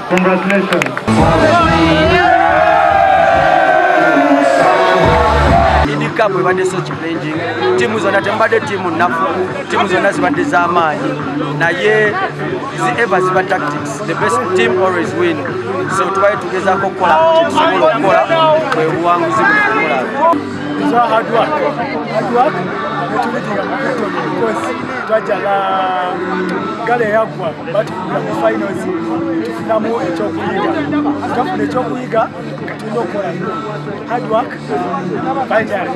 Congratulations. Cup ebadde so challenging. Timu zonna tembadde timu nnafu, timu zonna zibadde z'amaanyi, naye ever ziba tactics. The best team always win. So tubaye tugezaako okukola tusobola okukola bwe buwanguzi bukola. So hard work. Twajala gale yagwa but mu finals tufunamu ekyokuyiga. Twafuna ekyokuyiga katulina okukola hard work. Finally,